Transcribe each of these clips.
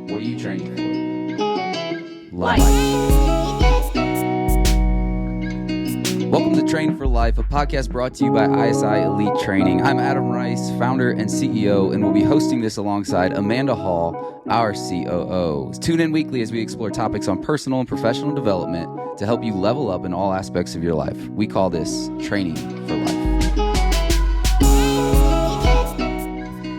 What are you training for? Life. Welcome to Train for Life, a podcast brought to you by ISI Elite Training. I'm Adam Rice, founder and CEO, and we'll be hosting this alongside Amanda Hall, our COO. Tune in weekly as we explore topics on personal and professional development to help you level up in all aspects of your life. We call this Training for Life.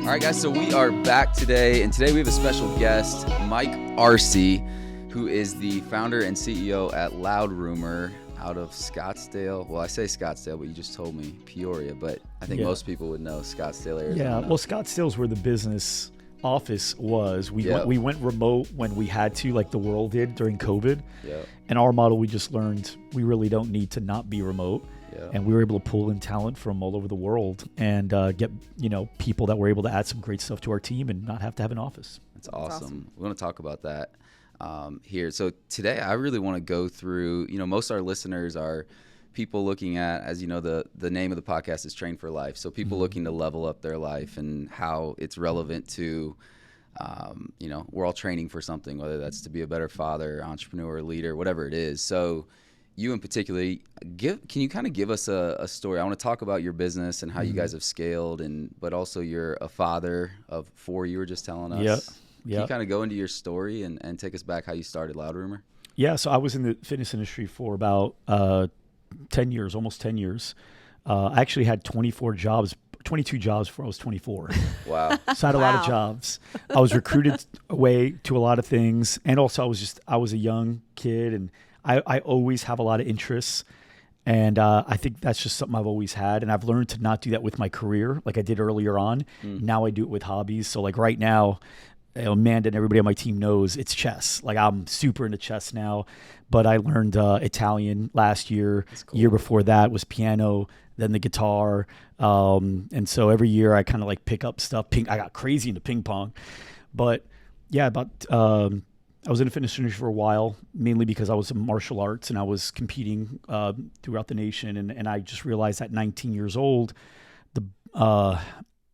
All right, guys, so we are back today, and today we have a special guest, Mike Arce, who is the founder and CEO at Loud Rumor out of Scottsdale. Well, I say Scottsdale, but you just told me Peoria, but I think most people would know Scottsdale, Arizona. Yeah, well, Scottsdale's where the business office was. We went remote when we had to, like the world did during COVID. Yep. And our model, we just learned we really don't need to not be remote. Yep. And we were able to pull in talent from all over the world and get, people that were able to add some great stuff to our team and not have to have an office. That's awesome. We want to talk about that here. So today I really want to go through, most of our listeners are people looking at, as you know, the name of the podcast is Train for Life. So people looking to level up their life and how it's relevant to, we're all training for something, whether that's to be a better father, entrepreneur, leader, whatever it is. So you in particular, can you kind of give us a story? I want to talk about your business and how you guys have scaled, but also you're a father of 4, you were just telling us. Yep. Can you kind of go into your story and take us back how you started Loud Rumor? Yeah, so I was in the fitness industry for about 10 years, almost 10 years. I actually had 22 jobs before I was 24. Wow. So I had a lot of jobs. I was recruited away to a lot of things. And also I was a young kid, and I always have a lot of interests. And I think that's just something I've always had. And I've learned to not do that with my career like I did earlier on. Now I do it with hobbies. So like right now, Amanda and everybody on my team knows it's chess. Like I'm super into chess now, but I learned Italian last year. Cool. Year before that was piano, then the guitar. And so every year I kind of like pick up stuff. I got crazy into ping pong, but yeah, I was in the fitness industry for a while, mainly because I was in martial arts and I was competing throughout the nation. And I just realized at 19 years old, the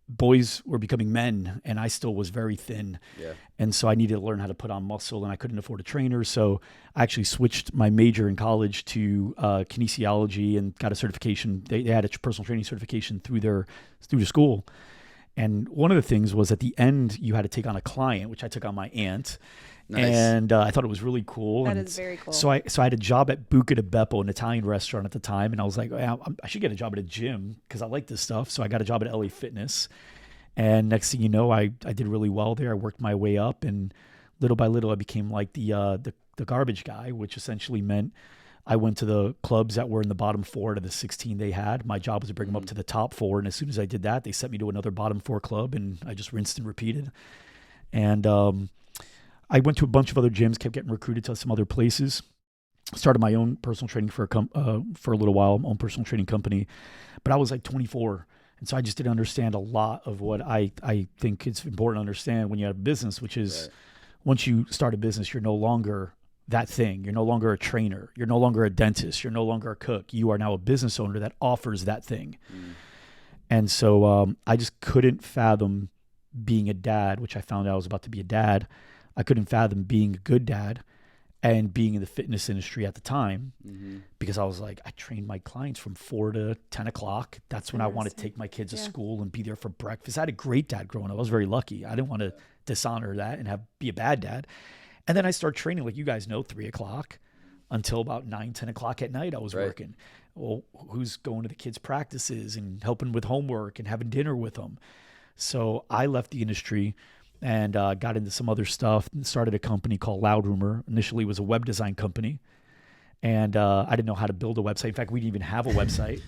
boys were becoming men and I still was very thin. Yeah. And so I needed to learn how to put on muscle, and I couldn't afford a trainer. So I actually switched my major in college to kinesiology and got a certification. They had a personal training certification through the school. And one of the things was at the end, you had to take on a client, which I took on my aunt. Nice. And I thought it was really cool. That is very cool. So I had a job at Buca di Beppo, an Italian restaurant at the time. And I was like, I should get a job at a gym because I like this stuff. So I got a job at LA Fitness. And next thing you know, I did really well there. I worked my way up, and little by little, I became like the garbage guy, which essentially meant I went to the clubs that were in the bottom 4 to the 16 they had. My job was to bring them up to the top 4. And as soon as I did that, they sent me to another bottom 4 club, and I just rinsed and repeated. And I went to a bunch of other gyms, kept getting recruited to some other places. Started my own personal training for a little while, my own personal training company. But I was like 24. And so I just didn't understand a lot of what I think it's important to understand when you have a business, which is once you start a business, you're no longer that thing. You're no longer a trainer. You're no longer a dentist. You're no longer a cook. You are now a business owner that offers that thing. And so I just couldn't fathom being a dad, which I found out I was about to be a dad. I couldn't fathom being a good dad and being in the fitness industry at the time because I was like, I trained my clients from 4 to 10 o'clock. That's when I wanted to take my kids to school and be there for breakfast. I had a great dad growing up. I was very lucky. I didn't want to dishonor that and be a bad dad. And then I started training, like you guys know, 3 o'clock until about 9, 10 o'clock at night I was working. Well, who's going to the kids' practices and helping with homework and having dinner with them? So I left the industry and got into some other stuff and started a company called Loud Rumor. Initially, it was a web design company. And I didn't know how to build a website. In fact, we didn't even have a website.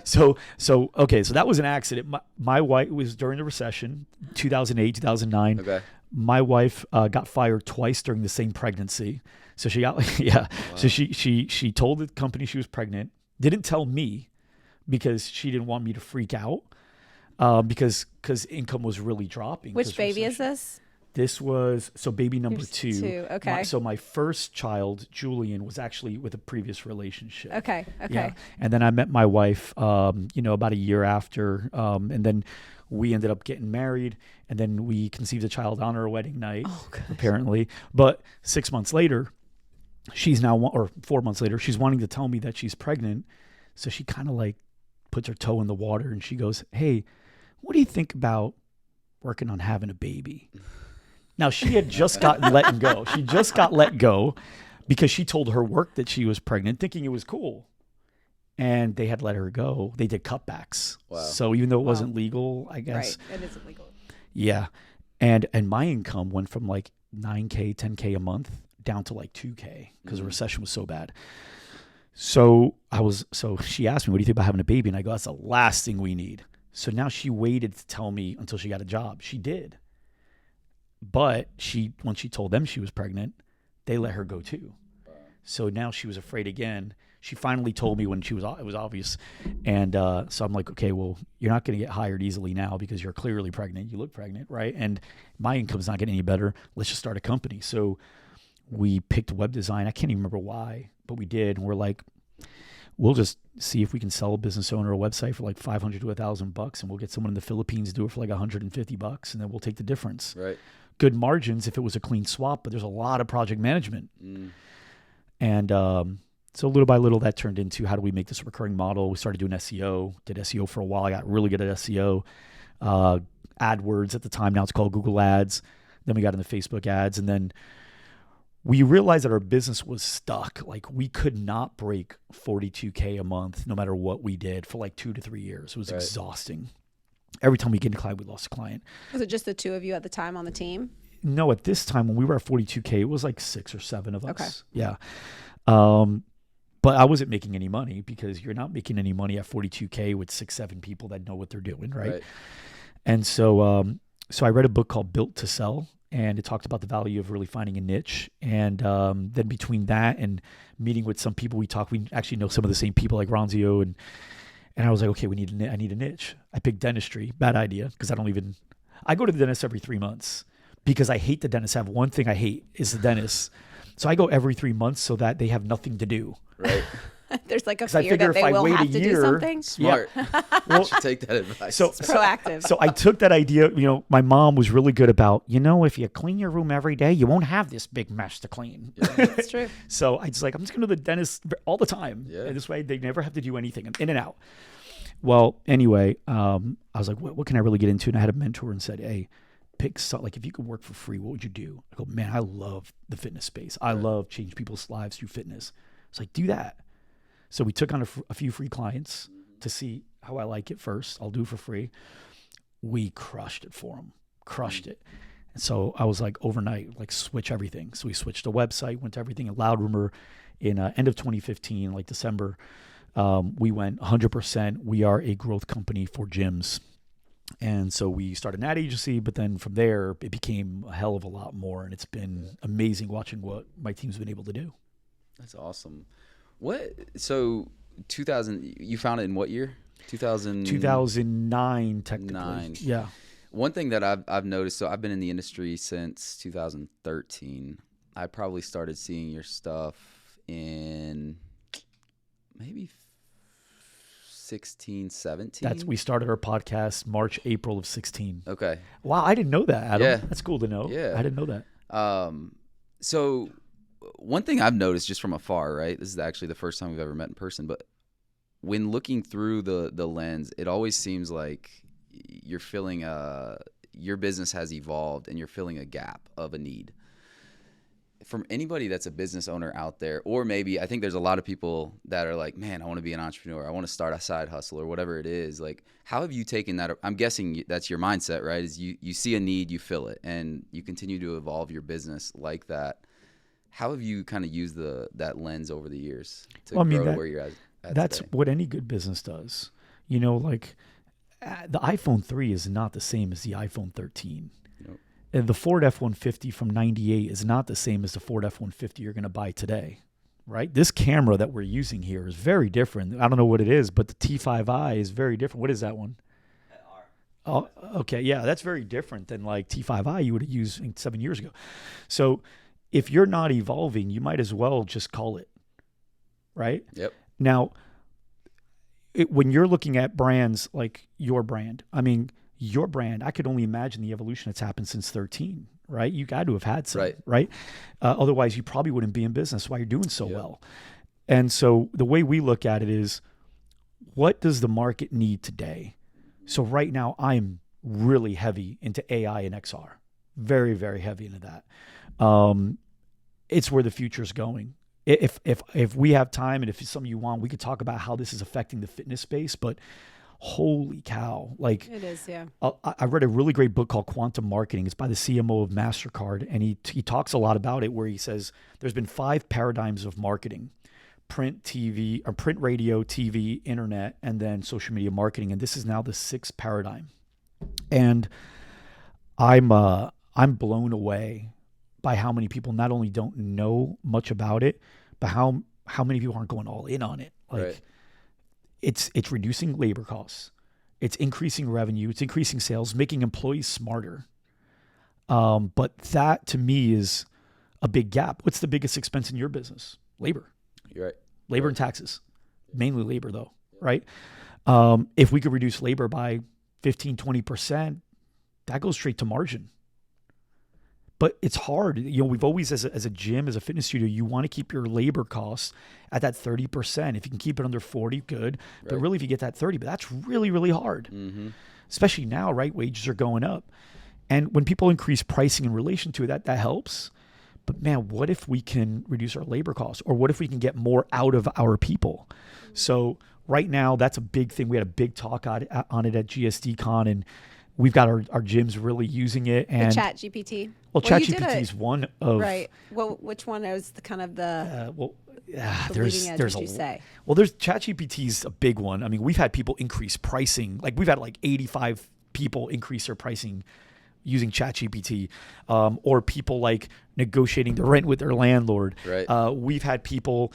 So that was an accident. My wife, it was during the recession, 2008, 2009. Okay. My wife got fired twice during the same pregnancy. So she got, Wow. So she told the company she was pregnant, didn't tell me because she didn't want me to freak out. Because income was really dropping. Which baby is this? This was, baby number 2. 2, okay. My first child, Julian, was actually with a previous relationship. Okay. Yeah. And then I met my wife, about a year after, and then we ended up getting married. And then we conceived a child on our wedding night, gosh. apparently. But 6 months later, or 4 months later, she's wanting to tell me that she's pregnant. So she kind of like puts her toe in the water and she goes, hey, what do you think about working on having a baby? Now, she had just gotten let go. She just got let go because she told her work that she was pregnant, thinking it was cool. And they had let her go. They did cutbacks. Wow. So even though it wasn't legal, I guess. Right, it isn't legal. Yeah. And my income went from like $9K, $10K a month down to like $2K because the recession was so bad. So she asked me, what do you think about having a baby? And I go, that's the last thing we need. So now she waited to tell me until she got a job. She did. But once she told them she was pregnant, they let her go too. So now she was afraid again. She finally told me when it was obvious. And so I'm like, okay, well, you're not going to get hired easily now because you're clearly pregnant. You look pregnant, right? And my income's not getting any better. Let's just start a company. So we picked web design. I can't even remember why, but we did. And we're like, we'll just see if we can sell a business owner a website for like $500 to $1,000, and we'll get someone in the Philippines to do it for like $150, and then we'll take the difference. Right. Good margins if it was a clean swap, but there's a lot of project management. And so little by little that turned into how do we make this a recurring model? We started doing SEO, did SEO for a while. I got really good at SEO. AdWords at the time, now it's called Google Ads. Then we got into Facebook ads, and then we realized that our business was stuck. Like we could not break 42K a month no matter what we did for like 2 to 3 years. It was exhausting. Every time we get a client, we lost a client. Was it just the two of you at the time on the team? No, at this time when we were at 42K, it was like 6 or 7 of us. Okay. Yeah. But I wasn't making any money because you're not making any money at 42K with 6, 7 people that know what they're doing, right? And so I read a book called Built to Sell, and it talked about the value of really finding a niche. And then between that and meeting with some people we actually know some of the same people like Ronzio, and I was like, okay, I need a niche. I picked dentistry. Bad idea because I go to the dentist every 3 months because I hate the dentist. I have one thing I hate is the dentist. So I go every 3 months so that they have nothing to do. Right. There's like a fear that they will have to do something. Smart. Well, should take that advice. So proactive. So I took that idea. My mom was really good about, if you clean your room every day, you won't have this big mess to clean. Yeah. That's true. So I'm just going to the dentist all the time. Yeah. And this way they never have to do anything. In and out. Well, anyway, I was like, what can I really get into? And I had a mentor and said, hey, pick something. Like if you could work for free, what would you do? I go, man, I love the fitness space. I love changing people's lives through fitness. It's like, do that. So we took on a few free clients to see how I like it first. I'll do it for free. We crushed it for them. Crushed it. And so I was like overnight, like switch everything. So we switched the website, went to everything. And Loud Rumor in end of 2015, like December, we went 100%. We are a growth company for gyms. And so we started an ad agency, but then from there, it became a hell of a lot more. And it's been amazing watching what my team's been able to do. That's awesome. So 2000, you founded in what year? 2009, technically. 9. Yeah. One thing that I've noticed, so I've been in the industry since 2013. I probably started seeing your stuff in maybe 16, 17. We started our podcast March, April of 16. Okay. Wow, I didn't know that, Adam. Yeah. That's cool to know. Yeah. I didn't know that. So one thing I've noticed just from afar, right? This is actually the first time we've ever met in person, but when looking through the lens, it always seems like you're feeling your business has evolved and you're filling a gap of a need. From anybody that's a business owner out there, or maybe I think there's a lot of people that are like, man, I want to be an entrepreneur. I want to start a side hustle or whatever it is. Like, how have you taken that? I'm guessing that's your mindset, right? Is you see a need, you fill it, and you continue to evolve your business like that. How have you kind of used that lens over the years to grow to where you're at that's today? what any good business does. Like the iPhone 3 is not the same as the iPhone 13. Nope. And the Ford F-150 from 98 is not the same as the Ford F-150 you're going to buy today, right? This camera that we're using here is very different. I don't know what it is, but the T5i is very different. What is that one? Oh, okay. Yeah, that's very different than like T5i you would have used 7 years ago. So if you're not evolving, you might as well just call it, right? Yep. Now, when you're looking at brands like your brand, I mean, your brand, I could only imagine the evolution that's happened since 13, right? You got to have had some, right? Otherwise, you probably wouldn't be in business while you're doing so well. And so the way we look at it is, what does the market need today? So right now, I'm really heavy into AI and XR. Very, very heavy into that. It's where the future is going. If we have time and if it's something you want, we could talk about how this is affecting the fitness space, but holy cow. Like it is, yeah. I read a really great book called Quantum Marketing. It's by the CMO of MasterCard. And he talks a lot about it, where he says there's been 5 paradigms of marketing: print, TV, or print, radio, TV, internet, and then social media marketing. And this is now the 6th paradigm. And I'm blown away by how many people not only don't know much about it, but how many people aren't going all in on it. Like it's reducing labor costs, it's increasing revenue, it's increasing sales, making employees smarter. But that to me is a big gap. What's the biggest expense in your business? Labor. You're right. Labor and taxes, mainly labor though, right? If we could reduce labor by 15, 20%, that goes straight to margin. But it's hard. You know, we've always, as a gym, as a fitness studio, you want to keep your labor costs at that 30%. If you can keep it under 40, good. But really, if you get that 30, but that's really, really hard. Especially now, right? Wages are going up. And when people increase pricing in relation to it, that helps. But man, what if we can reduce our labor costs? Or what if we can get more out of our people? So right now, that's a big thing. We had a big talk on it at GSDCon, and we've got our gyms really using it. And the ChatGPT. Well, ChatGPT is one of... Right. Well, which one is the kind of the... there's ChatGPT is a big one. I mean, we've had people increase pricing. Like we've had 85 people increase their pricing using ChatGPT, or people negotiating the rent with their landlord. Right. We've had people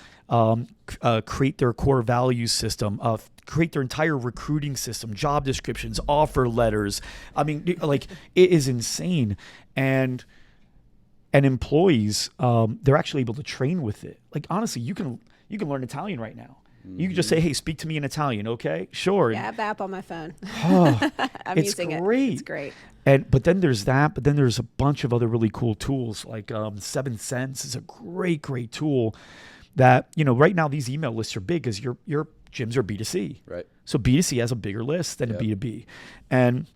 create their core values system, create their entire recruiting system, job descriptions, offer letters. I mean, it is insane. And employees, they're actually able to train with it. Like, honestly, you can learn Italian right now. You can just say, hey, speak to me in Italian, okay? Sure. Yeah, I have the app on my phone. I'm it's using great. It's great. But then there's that, but then there's a bunch of other really cool tools. Like 7 Cents is a great tool that, right now these email lists are big because your gyms are B2C. Right. So B2C has a bigger list than a B2B. And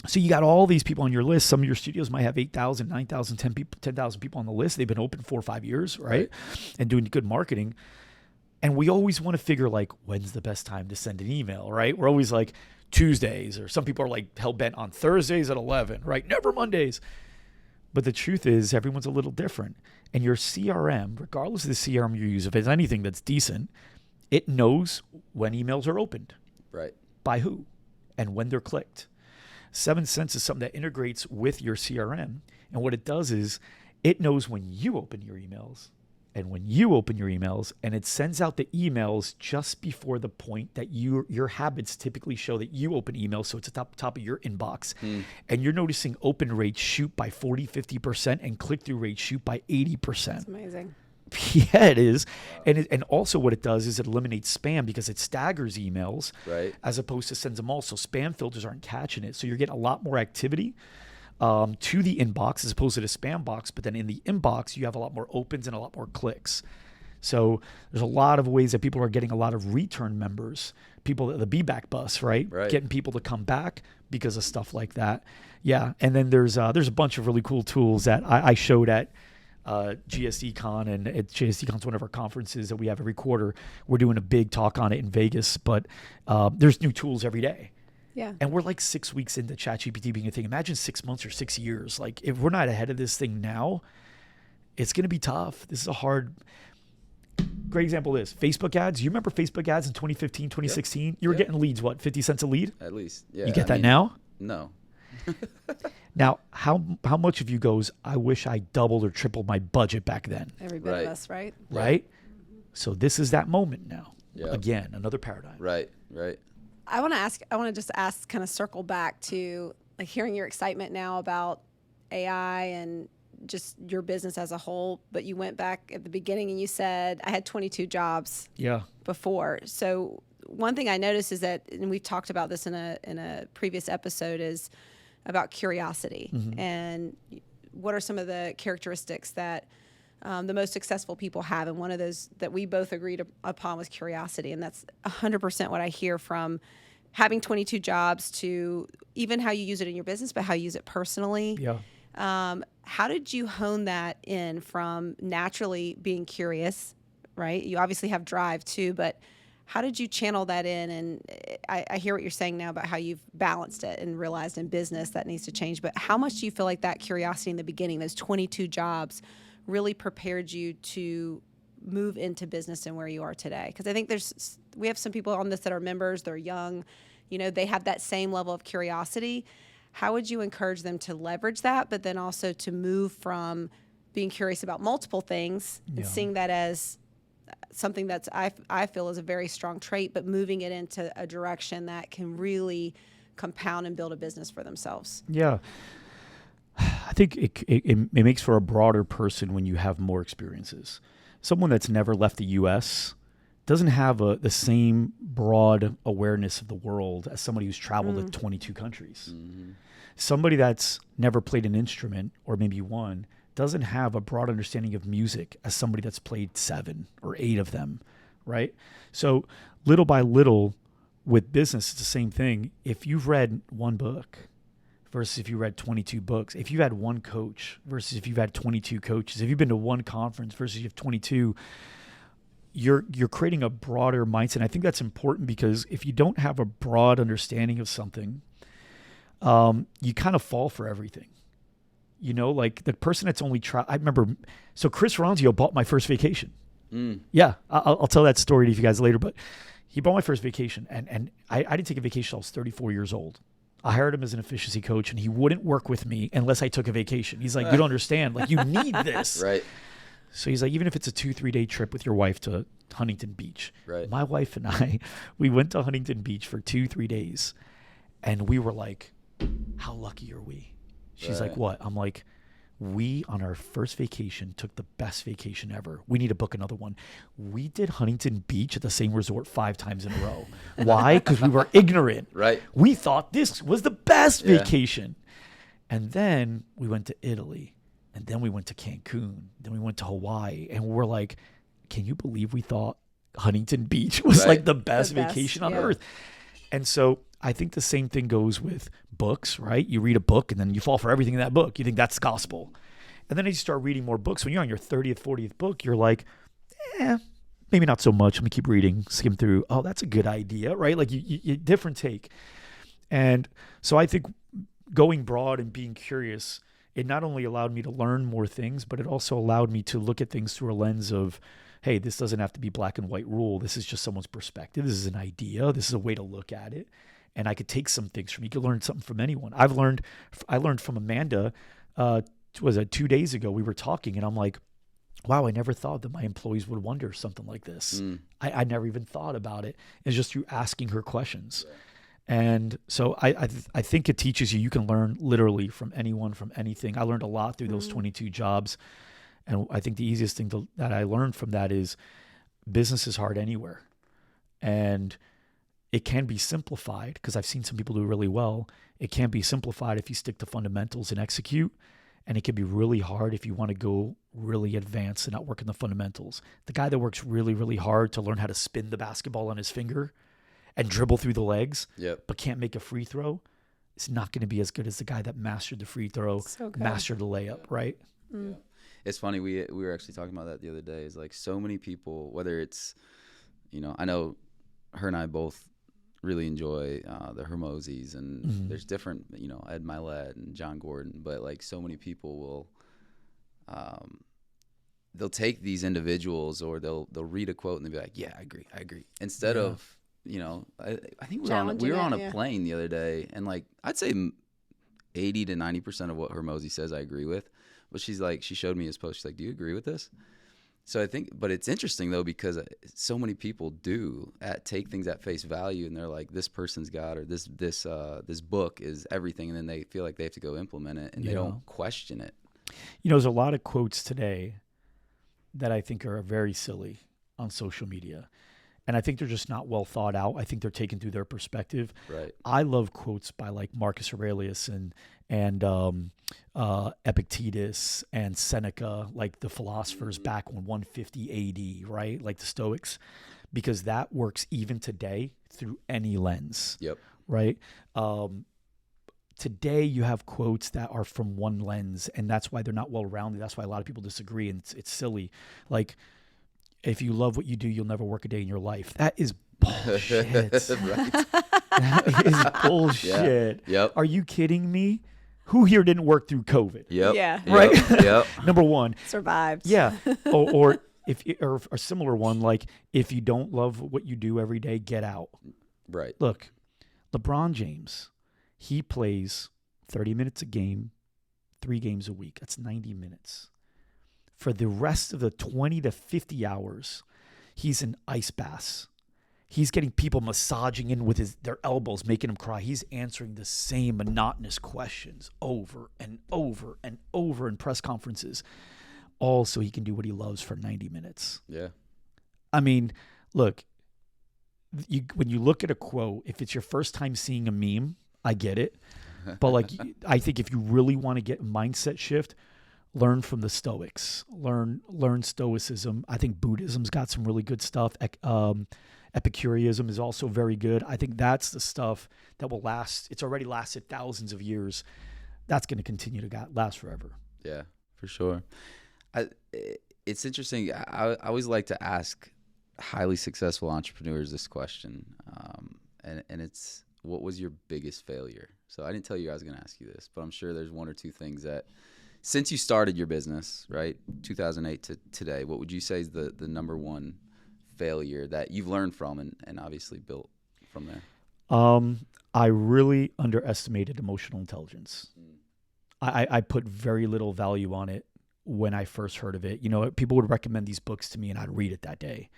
so you got all these people on your list. Some of your studios might have 8,000, 9,000, 10,000 people on the list. They've been open 4 or 5 years, right? And doing good marketing. And we always want to figure when's the best time to send an email, right? We're always Tuesdays, or some people are hell-bent on Thursdays at 11, right? Never Mondays. But the truth is everyone's a little different. And your CRM, regardless of the CRM you use, if it's anything that's decent, it knows when emails are opened. Right. By who and when they're clicked. 7 Cents is something that integrates with your CRM. And what it does is it knows when you open your emails and when you open your emails, and it sends out the emails just before the point that your habits typically show that you open emails. So it's at the top of your inbox. And you're noticing open rates shoot by 40, 50% and click-through rates shoot by 80%. That's amazing. Yeah, it is. And also what it does is it eliminates spam because it staggers emails as opposed to sends them all. So spam filters aren't catching it. So you're getting a lot more activity to the inbox as opposed to the spam box. But then in the inbox, you have a lot more opens and a lot more clicks. So there's a lot of ways that people are getting a lot of return members, people, the be back bus, right? Getting people to come back because of stuff like that. Yeah. And then there's a bunch of really cool tools that I showed at GSDCon, and at GSDCon's one of our conferences that we have every quarter. We're doing a big talk on it in Vegas, but there's new tools every day. Yeah. And we're 6 weeks into ChatGPT being a thing. Imagine 6 months or 6 years. If we're not ahead of this thing now, it's going to be tough. This is a hard... Great example is Facebook ads. You remember Facebook ads in 2015, 2016? You were getting leads, 50 cents a lead? At least, yeah. You get that now? No. Now, how much of you goes, I wish I doubled or tripled my budget back then? Every bit of us, right? Right? So this is that moment now. Yeah. Again, another paradigm. Right. I want to just ask, kind of circle back to hearing your excitement now about AI and just your business as a whole. But you went back at the beginning and you said, I had 22 jobs before. So one thing I noticed is that, and we've talked about this in a previous episode, is about curiosity. And what are some of the characteristics that the most successful people have? And one of those that we both agreed upon was curiosity. And that's 100% what I hear from having 22 jobs to even how you use it in your business, but how you use it personally. Yeah. How did you hone that in from naturally being curious, right? You obviously have drive too, but how did you channel that in? And I hear what you're saying now about how you've balanced it and realized in business that needs to change. But how much do you feel like that curiosity in the beginning, those 22 jobs, really prepared you to move into business and where you are today? Because I think we have some people on this that are members, they're young, they have that same level of curiosity. How would you encourage them to leverage that, but then also to move from being curious about multiple things and seeing that as something that's I feel is a very strong trait, but moving it into a direction that can really compound and build a business for themselves? Yeah. I think it makes for a broader person when you have more experiences. Someone that's never left the U.S. doesn't have the same broad awareness of the world as somebody who's traveled to 22 countries. Somebody that's never played an instrument, or maybe one, doesn't have a broad understanding of music as somebody that's played 7 or 8 of them, right? So little by little with business, it's the same thing. If you've read one book versus if you read 22 books, if you've had one coach versus if you've had 22 coaches, if you've been to one conference versus you have 22, you're creating a broader mindset. And I think that's important because if you don't have a broad understanding of something, you kind of fall for everything. Like the person that's only I remember, so Chris Ronzio bought my first vacation. Yeah, I'll tell that story to you guys later, but he bought my first vacation. And I didn't take a vacation until I was 34 years old. I hired him as an efficiency coach, and he wouldn't work with me unless I took a vacation. He's like, you don't understand. Like, you need this. Right. So he's like, even if it's a 2-3 day trip with your wife to Huntington Beach. Right. My wife and I, we went to Huntington Beach for 2-3 days. And we were like, how lucky are we? She's like, what? I'm like, we on our first vacation took the best vacation ever. We need to book another one. We did Huntington Beach at the same resort 5 times in a row. Why? Because we were ignorant. Right. We thought this was the best vacation. And then we went to Italy. And then we went to Cancun. Then we went to Hawaii. And we're like, can you believe we thought Huntington Beach was like the best vacation on earth? And so I think the same thing goes with books, right? You read a book and then you fall for everything in that book. You think that's gospel. And then as you start reading more books, when you're on your 30th, 40th book, you're like, maybe not so much. Let me keep reading, skim through. Oh, that's a good idea, right? Like you different take. And so I think going broad and being curious, it not only allowed me to learn more things, but it also allowed me to look at things through a lens of, hey, this doesn't have to be black and white rule. This is just someone's perspective. This is an idea. This is a way to look at it. And I could take some things from you. You could learn something from anyone. I learned from Amanda, 2 days ago, we were talking and I'm like, wow, I never thought that my employees would wonder something like this. I never even thought about it. It's just through asking her questions. And so I think it teaches you can learn literally from anyone, from anything. I learned a lot through those 22 jobs. And I think the easiest thing that I learned from that is business is hard anywhere. And it can be simplified because I've seen some people do really well. It can be simplified if you stick to fundamentals and execute. And it can be really hard if you want to go really advanced and not work in the fundamentals. The guy that works really, really hard to learn how to spin the basketball on his finger and dribble through the legs, but can't make a free throw, is not going to be as good as the guy that mastered the free throw, mastered the layup, right? Yeah. It's funny, we were actually talking about that the other day. Is like so many people, whether it's, I know her and I both really enjoy the Hermosis, and there's different, Ed Milet and John Gordon, but like so many people will, they'll take these individuals or they'll read a quote and they'll be like, yeah, I agree. Instead of, I think we were on a plane the other day, and like I'd say 80 to 90% of what Hermosi says I agree with, but she showed me his post. She's like, do you agree with this? So I think, but it's interesting though, because so many people do take things at face value, and they're like, this person's God, or this book is everything, and then they feel like they have to go implement it, and they don't question it. There's a lot of quotes today that I think are very silly on social media. And I think they're just not well thought out. I think they're taken through their perspective. Right. I love quotes by like Marcus Aurelius and Epictetus and Seneca, like the philosophers back on 150 AD, right? Like the Stoics, because that works even today through any lens. Yep. Right. Today you have quotes that are from one lens, and that's why they're not well rounded. That's why a lot of people disagree, and it's silly. Like, if you love what you do, you'll never work a day in your life. That is bullshit. That is bullshit. Yeah. Yep. Are you kidding me? Who here didn't work through COVID? Yep. Yeah. Right. Yep. Number one. Survived. Yeah. Or or a similar one, like, if you don't love what you do every day, get out. Right. Look, LeBron James, he plays 30 minutes a game, 3 games a week. That's 90 minutes. For the rest of the 20 to 50 hours, he's in ice baths. He's getting people massaging in with their elbows, making him cry. He's answering the same monotonous questions over and over and over in press conferences, all so he can do what he loves for 90 minutes. Yeah. I mean, look, when you look at a quote, if it's your first time seeing a meme, I get it. But like, I think if you really want to get a mindset shift, learn from the Stoics. Learn Stoicism. I think Buddhism's got some really good stuff. Epicureanism is also very good. I think that's the stuff that will last. It's already lasted thousands of years. That's going to continue to last forever. Yeah, for sure. It's interesting. I always like to ask highly successful entrepreneurs this question, and it's, what was your biggest failure? So I didn't tell you I was going to ask you this, but I'm sure there's 1 or 2 things that, since you started your business, right, 2008 to today, what would you say is the number one failure that you've learned from and obviously built from there? I really underestimated emotional intelligence. I put very little value on it when I first heard of it. You know, people would recommend these books to me and I'd read it that day.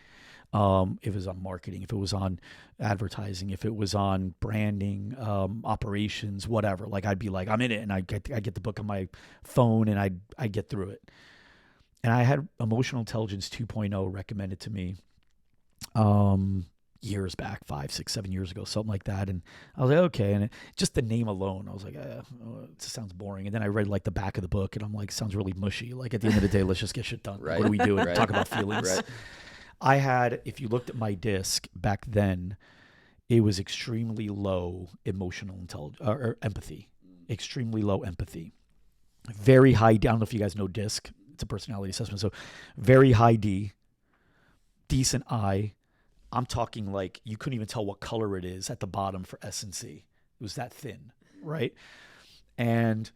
If it was on marketing, if it was on advertising, if it was on branding, operations, whatever, like I'd be like, I'm in it, and I get the book on my phone and I get through it. And I had Emotional Intelligence 2.0 recommended to me years back, 5, 6, 7 years ago, something like that. And I was like, okay. And just the name alone, I was like, it just sounds boring. And then I read like the back of the book and I'm like, sounds really mushy. Like, at the end of the day, let's just get shit done. Right. What are we doing? Right. Talk about feelings. Right. I had, if you looked at my disc back then, it was extremely low emotional intelligence or empathy, extremely low empathy, very high. I don't know if you guys know DISC. It's a personality assessment. So very high D, decent I. I'm talking like you couldn't even tell what color it is at the bottom for S and C. It was that thin, right? And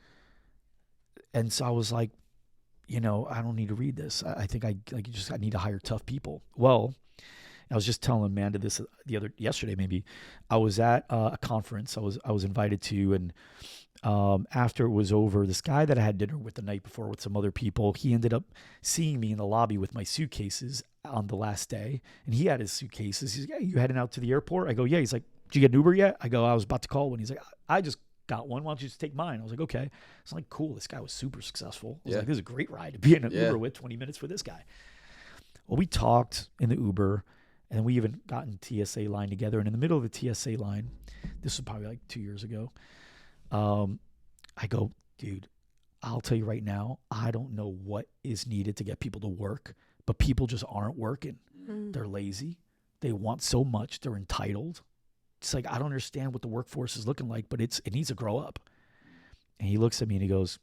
so I was like, you know, I don't need to read this. I think I need to hire tough people. Well, I was just telling Amanda this yesterday maybe. I was at a conference I was invited to, and after it was over, this guy that I had dinner with the night before with some other people, he ended up seeing me in the lobby with my suitcases on the last day, and he had his suitcases. He's like, "Hey, you heading out to the airport?" I go, "Yeah." He's like, "Did you get an Uber yet?" I go, "I was about to call one." He's like, "I just got one. Why don't you just take mine?" I was like, "Okay." It's like, cool. This guy was super successful. I was like, "This is a great ride to be in an Uber with, 20 minutes with this guy." Well, we talked in the Uber, and then we even got in TSA line together. And in the middle of the TSA line, this was probably like 2 years ago, I go, "Dude, I'll tell you right now, I don't know what is needed to get people to work, but people just aren't working. They're lazy. They want so much. They're entitled. It's like, I don't understand what the workforce is looking like, but it needs to grow up." And he looks at me and he goes,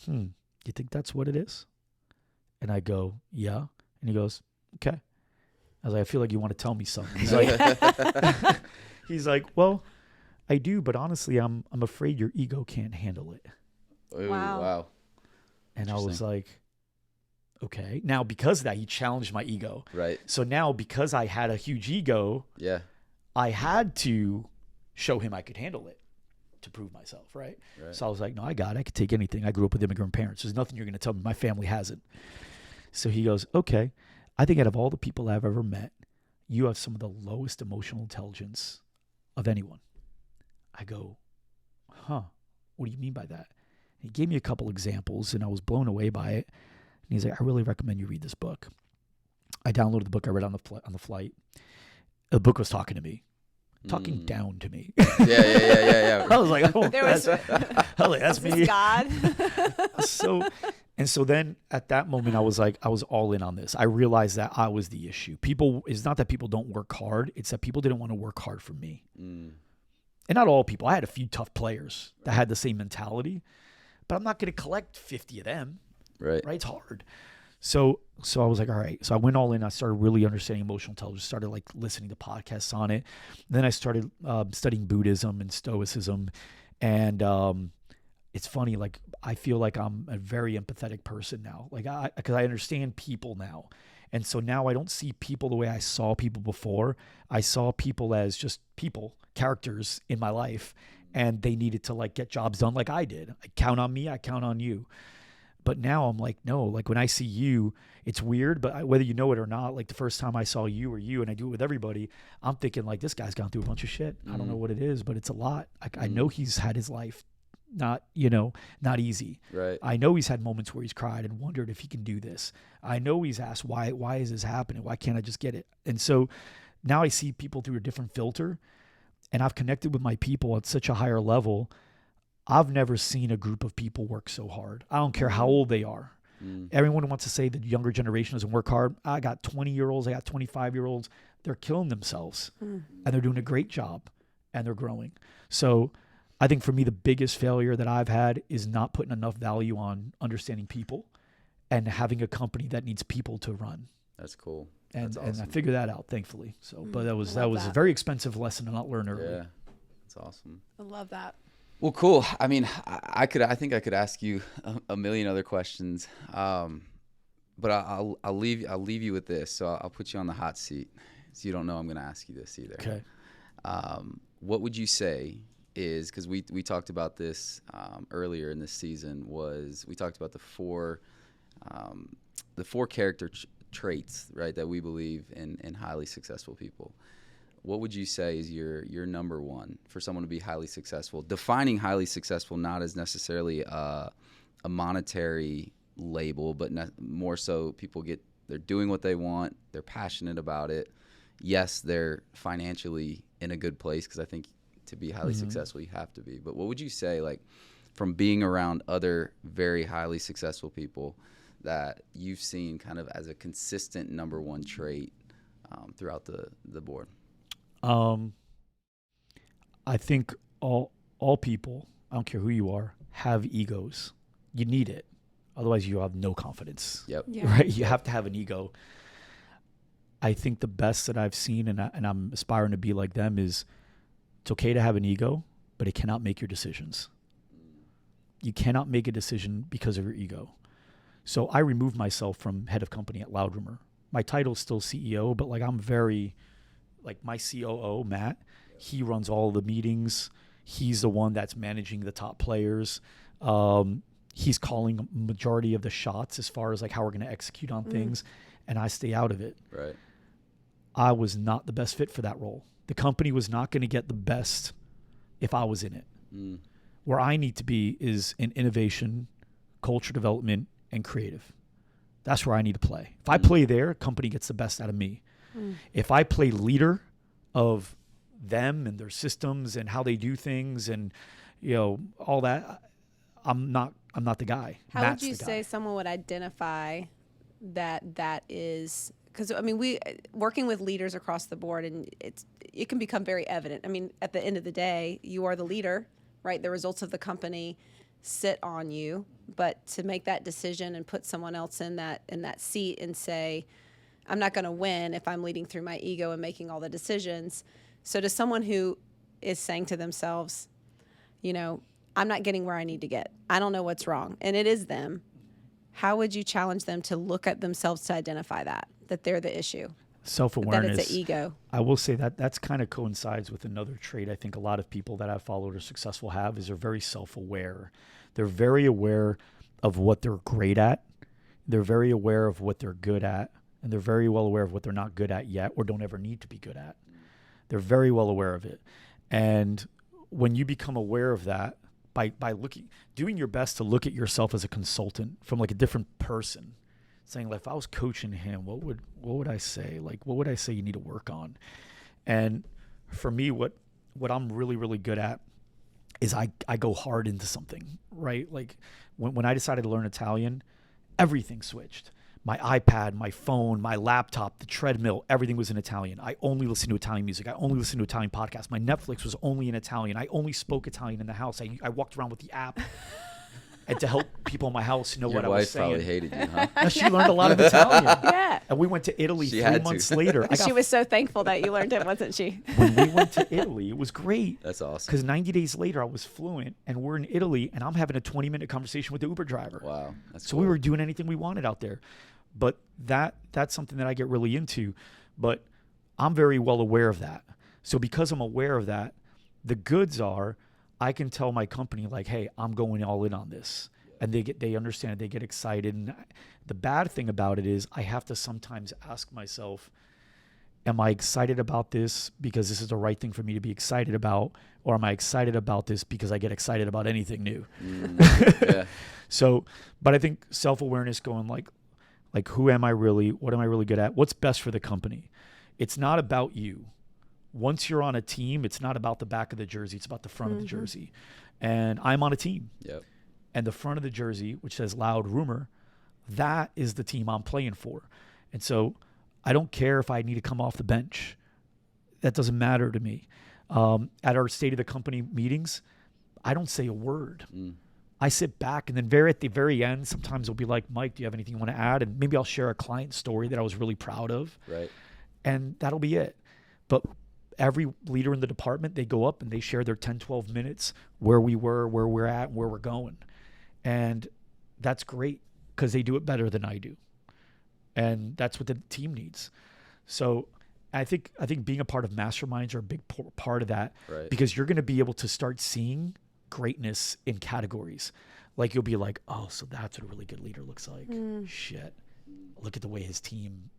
"You think that's what it is?" And I go, "Yeah." And he goes, "Okay." I was like, "I feel like you want to tell me something." He's like, "Well, I do, but honestly, I'm afraid your ego can't handle it." Ooh, Wow. wow. And I was like, okay. Now, because of that, he challenged my ego. Right. So now, because I had a huge ego, Yeah. I had to show him I could handle it to prove myself, right? So I was like, "No, I got it. I could take anything. I grew up with immigrant parents. There's nothing you're going to tell me my family hasn't." So he goes, "Okay, I think out of all the people I've ever met, you have some of the lowest emotional intelligence of anyone." I go, "Huh, what do you mean by that?" And he gave me a couple examples, and I was blown away by it. And he's like, "I really recommend you read this book." I downloaded the book. I read on the flight. The book was talking to me, talking down to me. Yeah. I was like, oh, There was that's this me. God. So then at that moment, I was all in on this. I realized that I was the issue. It's not that people don't work hard. It's that people didn't want to work hard for me. And not all people. I had a few tough players that had the same mentality, but I'm not going to collect 50 of them. Right. It's hard. So I was like, all right. So I went all in. I started really understanding emotional intelligence, started like listening to podcasts on it. Then I started studying Buddhism and Stoicism. And it's funny, like I feel like I'm a very empathetic person now, like because I understand people now. And so now I don't see people the way I saw people before. I saw people as just people, characters in my life, and they needed to like get jobs done like I did. I count on me, I count on you. But now I'm like, no, like when I see you, it's weird, but whether you know it or not, like the first time I saw you, and I do it with everybody, I'm thinking like, this guy's gone through a bunch of shit. I don't know what it is, but it's a lot. I know he's had his life not easy. Right. I know he's had moments where he's cried and wondered if he can do this. I know he's asked, why is this happening? Why can't I just get it? And so now I see people through a different filter, and I've connected with my people at such a higher level. I've never seen a group of people work so hard. I don't care how old they are. Everyone wants to say the younger generation doesn't work hard. I got 20-year-olds, I got 25-year-olds. They're killing themselves, and they're doing a great job, and they're growing. So I think for me, the biggest failure that I've had is not putting enough value on understanding people and having a company that needs people to run. That's cool. And That's awesome. I figured that out, thankfully. So, but that was a very expensive lesson to not learn early. Yeah, that's awesome. I love that. Well, cool. I mean, I think I could ask you a million other questions, but I'll leave you with this. So I'll put you on the hot seat, so you don't know I'm going to ask you this either. Okay. What would you say is, because we talked about this earlier in this season, we talked about the four character traits, right, that we believe in highly successful people. What would you say is your number one for someone to be highly successful? Defining highly successful not as necessarily a monetary label, but more so they're doing what they want, they're passionate about it. Yes, they're financially in a good place, because I think to be highly successful you have to be. But what would you say, like, from being around other very highly successful people, that you've seen kind of as a consistent number one trait throughout the board? I think all people, I don't care who you are, have egos. You need it. Otherwise you have no confidence. Yep. Yeah. Right? You have to have an ego. I think the best that I've seen, and I'm aspiring to be like them, is it's okay to have an ego, but it cannot make your decisions. You cannot make a decision because of your ego. So I removed myself from head of company at Loud Rumor. My title's still CEO, but like I'm very, like my COO, Matt, he runs all the meetings. He's the one that's managing the top players. He's calling a majority of the shots as far as like how we're going to execute on things, and I stay out of it. Right. I was not the best fit for that role. The company was not going to get the best if I was in it. Where I need to be is in innovation, culture development, and creative. That's where I need to play. If I play there, company gets the best out of me. If I play leader of them and their systems and how they do things and all that, I'm not the guy. How Matt's would you the say guy. someone would identify that is, because I mean, we working with leaders across the board, and it can become very evident. I mean, at the end of the day, you are the leader, right? The results of the company sit on you, but to make that decision and put someone else in that seat and say, I'm not going to win if I'm leading through my ego and making all the decisions. So to someone who is saying to themselves, I'm not getting where I need to get, I don't know what's wrong, and it is them, how would you challenge them to look at themselves to identify that they're the issue? Self-awareness. That it's an ego. I will say that's kind of coincides with another trait I think a lot of people that I've followed or successful have, is they're very self-aware. They're very aware of what they're great at. They're very aware of what they're good at. And they're very well aware of what they're not good at yet or don't ever need to be good at. They're very well aware of it. And when you become aware of that, by doing your best to look at yourself as a consultant from like a different person, saying, like, if I was coaching him, what would I say? Like, what would I say you need to work on? And for me, what I'm really, really good at is I go hard into something, right? Like when I decided to learn Italian, everything switched. My iPad, my phone, my laptop, the treadmill, everything was in Italian. I only listened to Italian music. I only listened to Italian podcasts. My Netflix was only in Italian. I only spoke Italian in the house. I walked around with the app and to help people in my house know what I was saying. Your wife probably hated you, huh? No, she learned a lot of Italian. Yeah. And we went to Italy She 3 months later. She was so thankful that you learned it, wasn't she? When we went to Italy, it was great. That's awesome. Because 90 days later, I was fluent, and we're in Italy, and I'm having a 20-minute conversation with the Uber driver. Wow. That's So cool. we were doing anything we wanted out there. But that's something that I get really into. But I'm very well aware of that. So because I'm aware of that, the goods are I can tell my company, like, hey, I'm going all in on this. And they understand, they get excited. And the bad thing about it is I have to sometimes ask myself, am I excited about this because this is the right thing for me to be excited about? Or am I excited about this because I get excited about anything new? Yeah. So, but I think self-awareness, going like who am I really? What am I really good at? What's best for the company? It's not about you. Once you're on a team, it's not about the back of the jersey. It's about the front of the jersey. And I'm on a team. Yep. And the front of the jersey, which says Loud Rumor, that is the team I'm playing for. And so I don't care if I need to come off the bench. That doesn't matter to me. At our state of the company meetings, I don't say a word. I sit back, and then at the very end, sometimes it'll be like, Mike, do you have anything you want to add? And maybe I'll share a client story that I was really proud of. Right. And that'll be it. But every leader in the department, they go up and they share their 10, 12 minutes, where we were, where we're at, and where we're going. And that's great because they do it better than I do. And that's what the team needs. So I think being a part of masterminds are a big part of that, Right. because you're going to be able to start seeing greatness in categories. Like you'll be like, oh, so that's what a really good leader looks like. Shit. Look at the way his team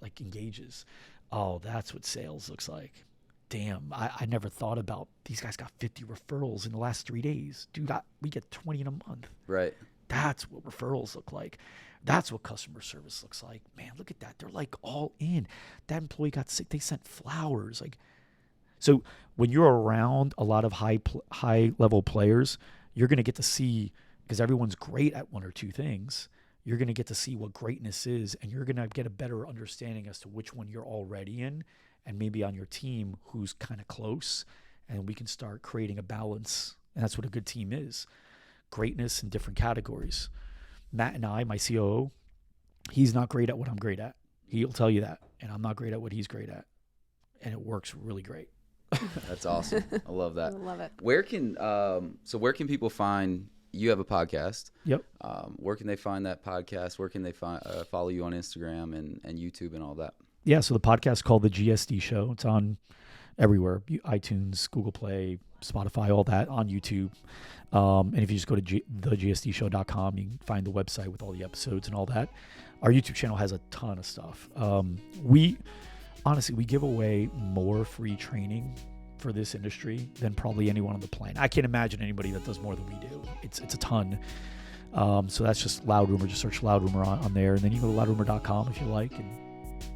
like engages. Oh, that's what sales looks like. Damn, I never thought about these guys got 50 referrals in the last 3 days. Dude, we get 20 in a month. Right. That's what referrals look like. That's what customer service looks like. Man, look at that. They're like all in. That employee got sick. They sent flowers. Like, so when you're around a lot of high level players, you're going to get to see, because everyone's great at one or two things, you're going to get to see what greatness is, and you're going to get a better understanding as to which one you're already in, and maybe on your team who's kind of close, and we can start creating a balance. And that's what a good team is. Greatness in different categories. Matt and I, my COO, he's not great at what I'm great at. He'll tell you that. And I'm not great at what he's great at. And it works really great. That's awesome. I love that. I love it. Where can people find, you have a podcast. Yep. Where can they find that podcast? Where can they follow you on Instagram and YouTube and all that? Yeah, so the podcast is called The GSD Show. It's on everywhere, iTunes, Google Play, Spotify, all that, on YouTube. And if you just go to thegsdshow.com, you can find the website with all the episodes and all that. Our YouTube channel has a ton of stuff. We give away more free training for this industry than probably anyone on the planet. I can't imagine anybody that does more than we do. It's a ton. So that's just Loud Rumor. Just search Loud Rumor on there. And then you go to loudrumor.com if you like, and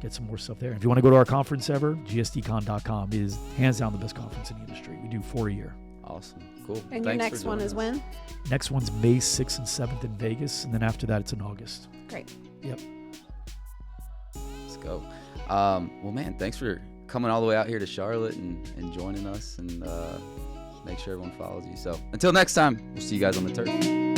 get some more stuff there. If you want to go to our conference ever, gsdcon.com is hands down the best conference in the industry. We do 4 a year. Awesome. Cool. And Thanks your next for one joining is us. when? Next one's May 6th and 7th in Vegas. And then after that, it's in August. Great. Yep. Let's go. Well, man, thanks for coming all the way out here to Charlotte and joining us, and make sure everyone follows you. So until next time, we'll see you guys on the turf.